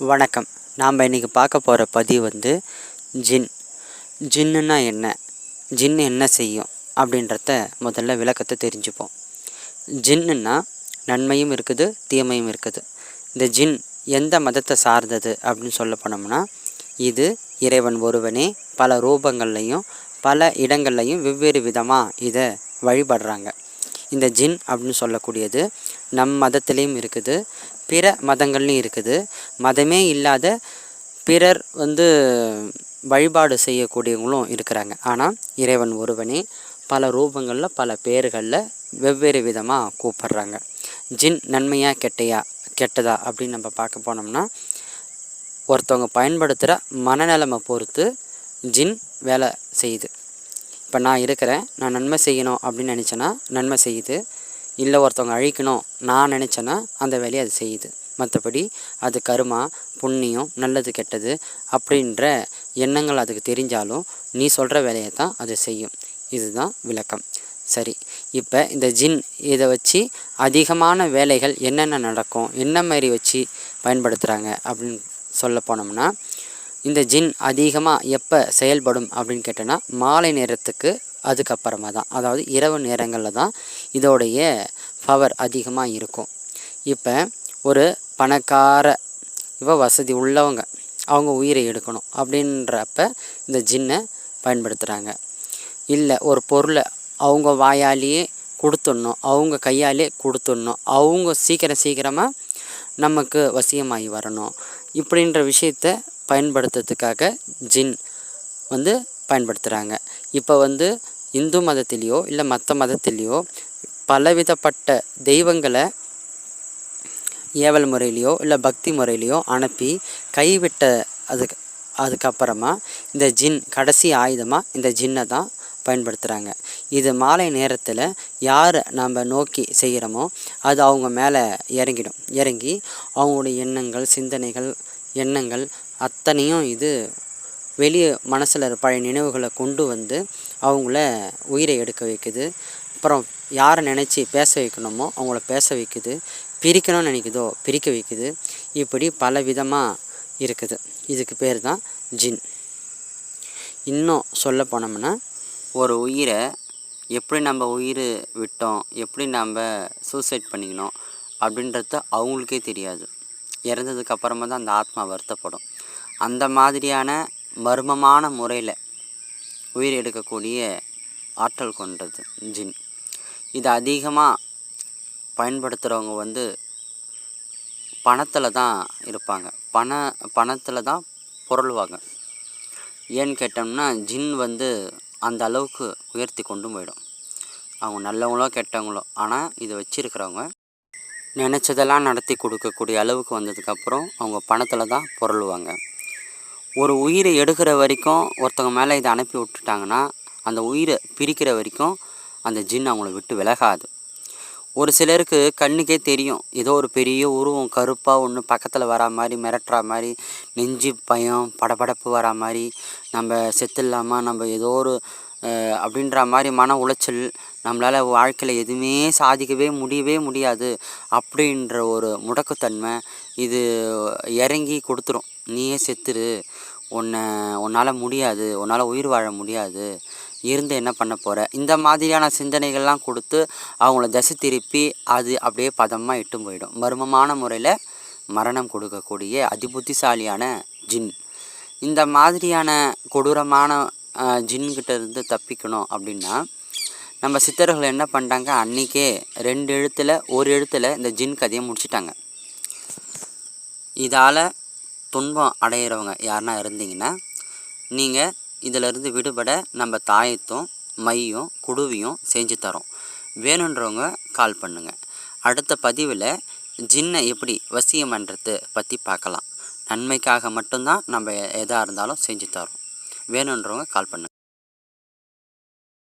வணக்கம். நாம் இன்றைக்கி பார்க்க போகிற பதிவு வந்து ஜின். ஜின்னுன்னா என்ன, ஜின் என்ன செய்யும் அப்படின்றத முதல்ல விளக்கத்தை தெரிஞ்சுப்போம். ஜின்னுன்னா நன்மையும் இருக்குது, தீமையும் இருக்குது. இந்த ஜின் எந்த மதத்தை சார்ந்தது அப்படின்னு சொல்ல போனோம்னா, இது இறைவன் ஒருவனே பல ரூபங்கள்லையும் பல இடங்கள்லையும் வெவ்வேறு விதமாக இதை வழிபடுறாங்க. இந்த ஜின் அப்படின்னு சொல்லக்கூடியது நம் மதத்துலேயும் இருக்குது, பிற மதங்கள்லையும் இருக்குது. மதமே இல்லாத பிறர் வழிபாடு செய்யக்கூடியவங்களும் இருக்கிறாங்க. ஆனால் இறைவன் ஒருவனே பல ரூபங்களில் பல பேர்களில் வெவ்வேறு விதமாக கூப்பிட்றாங்க. ஜின் நன்மையா கெட்டதா அப்படின்னு நம்ம பார்க்க போனோம்னா, ஒருத்தவங்க பயன்படுத்துகிற மனநிலைமை பொறுத்து ஜின் வேலை செய்யுது. இப்போ நான் இருக்கிறேன், நான் நன்மை செய்யணும் அப்படின்னு நினச்சேன்னா நன்மை செய்யுது. இல்லை ஒருத்தவங்க அழிக்கணும் நான் நினச்சேன்னா அந்த வேலையை அது செய்யுது. மற்றபடி அது கருமா, புண்ணியம், நல்லது கெட்டது அப்படின்ற எண்ணங்கள் அதுக்கு தெரிஞ்சாலும் நீ சொல்கிற வேலையை தான் அது செய்யும். இதுதான் விளக்கம். சரி, இப்போ இந்த ஜின் இதை வச்சு அதிகமான வேலைகள் என்னென்ன நடக்கும், என்ன மாதிரி வச்சு பயன்படுத்துகிறாங்க அப்படின்னு சொல்ல போனோம்னா, இந்த ஜின் அதிகமாக எப்போ செயல்படும் அப்படின்னு கேட்டோன்னா, மாலை நேரத்துக்கு அதுக்கப்புறமா தான், அதாவது இரவு நேரங்களில் தான் இதோடைய பவர் அதிகமாக இருக்கும். இப்போ ஒரு பணக்கார வசதி உள்ளவங்க அவங்க உயிரை எடுக்கணும் அப்படின்றப்ப இந்த ஜின்னை பயன்படுத்துகிறாங்க. இல்லை ஒரு பொருளை அவங்க வாயாலேயே கொடுத்துடணும், அவங்க கையாலே கொடுத்துடணும், அவங்க சீக்கிரமாக நமக்கு வசியமாகி வரணும், இப்படின்ற விஷயத்தை பயன்படுத்துறதுக்காக ஜின் பயன்படுத்துகிறாங்க. இப்போ இந்து மதத்திலேயோ இல்லை மற்ற மதத்திலேயோ பலவிதப்பட்ட தெய்வங்களை ஏவல் முறையிலையோ இல்லை பக்தி முறையிலையோ அனுப்பி கைவிட்ட அதுக்கப்புறமா இந்த ஜின் கடைசி ஆயுதமாக இந்த ஜின்னை தான் பயன்படுத்துகிறாங்க. இது மாலை நேரத்தில் யார் நாம் நோக்கி செய்கிறோமோ அது அவங்க மேலே இறங்கி அவங்களுடைய எண்ணங்கள், சிந்தனைகள், எண்ணங்கள் அத்தனையும் இது வெளியே மனசில் பழைய நினைவுகளை கொண்டு அவங்கள உயிரை எடுக்க வைக்குது. அப்புறம் யாரை நினச்சி பேச வைக்கணுமோ அவங்கள பேச வைக்குது, பிரிக்கணும்னு நினைக்குதோ பிரிக்க வைக்குது. இப்படி பல விதமாக இருக்குது. இதுக்கு பேர் தான் ஜின். இன்னும் சொல்ல போனோம்னா, ஒரு உயிரை எப்படி நம்ம உயிர் விட்டோம், எப்படி நம்ம சூசைட் பண்ணிக்கணும் அப்படின்றது அவங்களுக்கே தெரியாது. இறந்ததுக்கப்புறமா தான் அந்த ஆத்மா வருத்தப்படும். அந்த மாதிரியான மர்மமான முறையில் உயிர் எடுக்கக்கூடிய ஆற்றல் கொண்டது ஜின். இது அதிகமாக பயன்படுத்துகிறவங்க பணத்தில் தான் இருப்பாங்க, பணத்தில் தான் பொருள்வாங்க. ஏன்னு கேட்டோம்னா, ஜின் அந்த அளவுக்கு உயர்த்தி கொண்டு போயிடும். அவங்க நல்லவங்களோ கெட்டவங்களோ, ஆனால் இதை வச்சுருக்கிறவங்க நினச்சதெல்லாம் நடத்தி கொடுக்கக்கூடிய அளவுக்கு வந்ததுக்கப்புறம் அவங்க பணத்தில் தான் பொருள்வாங்க. ஒரு உயிரை எடுக்கிற வரைக்கும் ஒருத்தவங்க மேலே இதை அனுப்பி விட்டுட்டாங்கன்னா, அந்த உயிரை பிரிக்கிற வரைக்கும் அந்த ஜின் அவங்கள விட்டு விலகாது. ஒரு சிலருக்கு கண்ணுக்கே தெரியும், ஏதோ ஒரு பெரிய உருவம் கருப்பாக ஒன்று பக்கத்தில் வரா மாதிரி, மிரட்டுற மாதிரி, நெஞ்சு பயம், படபடப்பு வரா மாதிரி, நம்ம செத்துடலாமா, நம்ம ஏதோ ஒரு அப்படின்ற மாதிரி மன உளைச்சல், நம்மளால் வாழ்க்கையில் எதுவுமே சாதிக்கவே முடியாது அப்படின்ற ஒரு முடக்குத்தன்மை இது இறங்கி கொடுத்துரும். நீயே செத்துரு, உன்னால் முடியாது, உன்னால் உயிர் வாழ முடியாது, இருந்து என்ன பண்ண போகிற, இந்த மாதிரியான சிந்தனைகள்லாம் கொடுத்து அவங்கள திசை திருப்பி அது அப்படியே பதமாக இட்டு போயிடும். மர்மமான முறையில் மரணம் கொடுக்கக்கூடிய அதிபுத்திசாலியான ஜின். இந்த மாதிரியான கொடூரமான ஜின்கிட்ட இருந்து தப்பிக்கணும் அப்படின்னா, நம்ம சித்தர்கள் என்ன பண்ணிட்டாங்க, அன்றைக்கே 2 எழுத்தில் 1 எழுத்தில் இந்த ஜின் கதையை முடிச்சிட்டாங்க. இதால் துன்பம் அடைகிறவங்க யாருன்னா இருந்தீங்கன்னா, நீங்கள் இதிலிருந்து விடுபட நம்ம தாயத்தும் மையும் குடுவியும் செஞ்சு தரோம். வேணுன்றவங்க கால் பண்ணுங்கள். அடுத்த பதிவில் ஜின்னை எப்படி வசியம் பண்ணுறது பற்றி பார்க்கலாம். நன்மைக்காக மட்டும்தான் நம்ம எதாக இருந்தாலும் செஞ்சு தரோம். வேணுன்றவங்க கால் பண்ணுங்கள்.